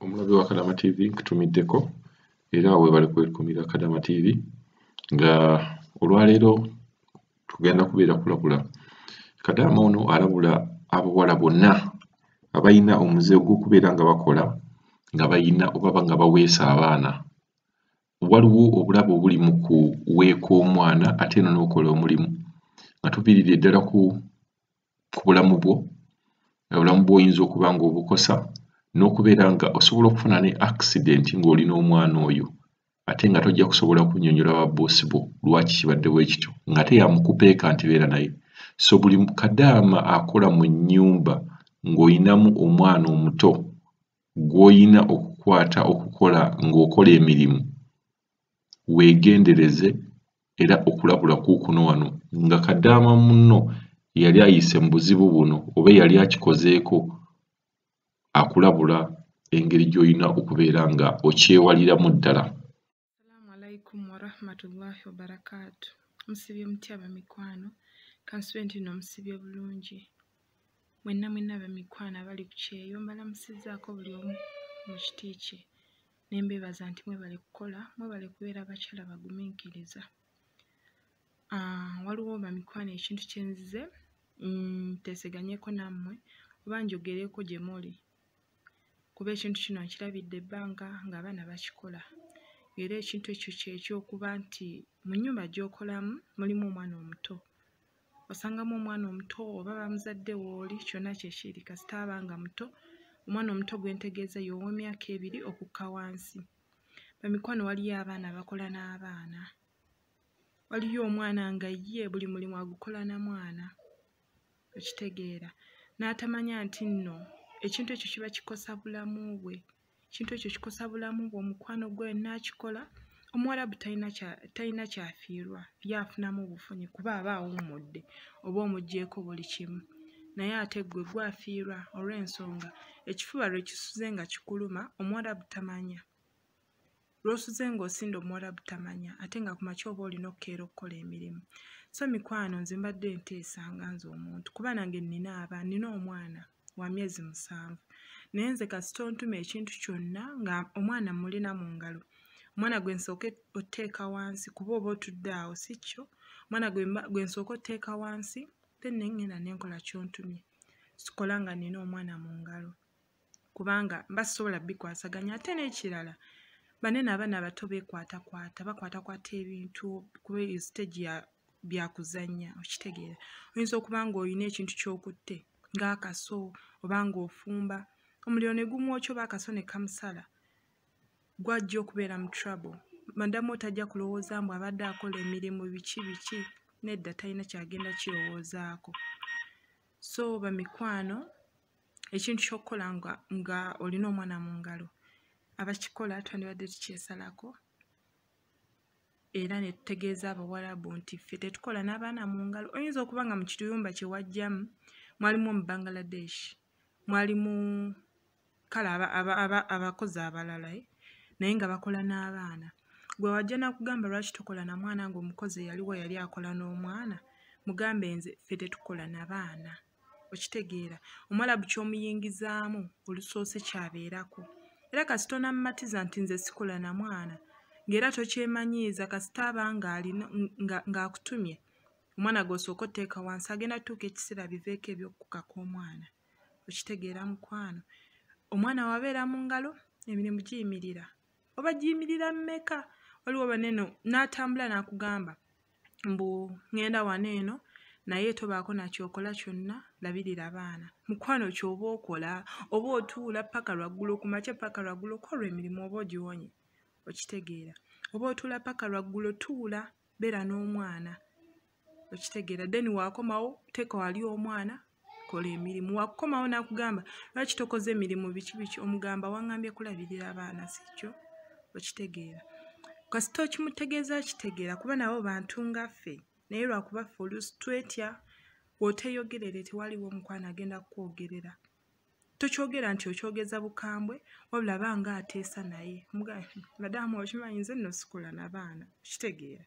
Omulabi wa Bakadaama TV nkutumiddeko era weebale kwekumira Bakadaama TV nga olwaleero tugenda kubeera kulabula. Bakadaama ono alabula abawala bonna abayina omuze gw'okubeera nga bakola nga bayina oba nga baweesa abaana. Waliwo obulabe obuli mu kuweeka omwana ate no n'okola omulimu nga tuviiridde ddala ku bulamu bwo, obulamu bw'oyinza okuba nga obukosa n'okubeera nga osobola okufuna ne accident ng'olina omwana oyo ate nga tojja kusobola kunnyonnyola babboosi bo lwaki kibadde bwe kityo ng'ate yamukupeeka nti beera naye. So buli Kadaama akola mu nnyumba ng'oyinamu omwana omuto gw'oyina okukwata okukola ng'okola emirimu, weegendereze era okulabula kuukuno wano nga Kadaama munno yali ayise mu buzibu buno oba yali akikozeeko akulabula engeri gy'olina okubeera nga okyewaliramu ddala. Assalamu alaikum wa rahmatullahi wa barakatuh. Musibye mutya bamikwano, kansube nti no musibye bulungi. Mwenna bamikwano abali ku kyeyo mbalamusizzaako buli omu mu kiti kye. Ne mbeebaza nti mwebale kukola, mwebale kubeera bakyala bagumiikiriza. Waliwo bamikwano ekintu kye nzize teeseganyeeko nammwe oba njogereeko gye muli. Kuba ekintu kino nkirabidde ebbanga ng'abaana bakikola. Era ekintu ekyo ky'ekyokuba nti mu nnyumba gy'okolamu mulimu omwana omuto. Osangamu omwana omuto oba bamuzadde w'oli kyonna kyekiri kasita abanga muto. Omwana omuto gwe ntegeeza y'ow'emyaka 2 okukka wansi. Bamikwano waliyo abaana bakola n'abaana. Waliyo omwana nga ye buli mulimu agukola na mwana. Okitegeera. N'atamanya nti nno ekintu ekyo kiba kikosa bulamu bwe. Ekintu ekyo kikosa bulamu bwe omukwano gwe n'akikola. Omuwarabu talina kyafiirwa yafunamu obufunyi kuba aba awummudde oba omuggyeko buli kimu. Naye ate gwe gwafiirwa olw'ensonga ekifuba lwe kisuze nga kikuluma omuwarabu tamanya. Lw'osuze ng'osinda omuwarabu tamanya ate nga ku makya oba olina okukeera okukola emirimu. So mikwano nze mbadde nteesanga nze omuntu kuba nange nina omwana wa myezi 7. Naye nze kasita ontuma ekintu kyonna nga omwana mulina mu ngalo. Omwana gwe nsooke otteeka wansi kuba oba otudde awo si kyo. Omwana gwe nsooke otteeka wansi then ngenda nenkola ky'ontumye. Sikola nga nina omwana mu ngalo kubanga mba sisobola bikwasaganya. Ate n'ekirala banene abaana abato bakwata ebintu kuba stage byakuzannya okitegeera. Oyinza okuba ng'olina ekintu ky'okutte ng'akaso oba ng'ofumba omuliro ne gumwokya oba akaso ne kamusala gw'ajja okubeera mu trouble. Madamu otajja kulowooza mbu abadde akola emirimu biki nedda talina kyagenda kirowoozaako. So bamikwano ekintu ky'okukola nga olina omwana mu ngalo abakikola twandibadde tukyesalako era ne tutegeeza abawarabu nti ffe tetukola n'abaana mu ngalo. Oyinza okuba nga mu kiyumba kye wajjamu mwalimu omu Bangladesh, mwalimu kale abakozi abalala naye nga bakola n'abaana. Gwe wajja nakugamba lwaki tokola na mwana ng'omukozi eyaliwo yali akola n'omwana, mugambe nze ffe tetukola na baana. Okitegeera. Omwalabu ky'omuyingizaamu olusoose kyabeerako. Era kasita onammatiza nti nze sikola na mwana ng'era tokyemanyiiza kasita aba ng'akutumye omwana gw'osooka otteeka wansi agenda tutuuka ekiseera biveeko eby'okukukako omwana. Okitegeera mukwano. Omwana wabeera mu ngalo emirimu giyimirira. Oba giyimirira mmeka? Waliwo banene n'atambula n'akugamba mbu ngenda wano eno naye tobaako nakyokola kyonna labirira abaana. Mukwano ky'oba okola oba otuula paka lwaggulu ku makya paka lwaggulu kola emirimu oba ogiwonye. Okitegeera. Oba otuula paka lwaggulu tuula beera n'omwana. Okitegeera. Then waakomawo teeka wali omwana kola emirimu. Wakukomawo n'akugamba lwaki tokoze emirimu biki omugamba wangambye kulabirira abaana si kyo. Okitegeera. Kasita okimutegeeza akitegeera kuba nabo bantu nga ffe naye lwakuba ffe oluusi twetya bw'oteeyogerere tewaliwo omukwano agenda kukwogerera. Tokyogera nti okyogeza bukambwe wabula banga ateesa naye. Mugamba Madamu okimanyi nze nno sikola na baana. Okitegeera.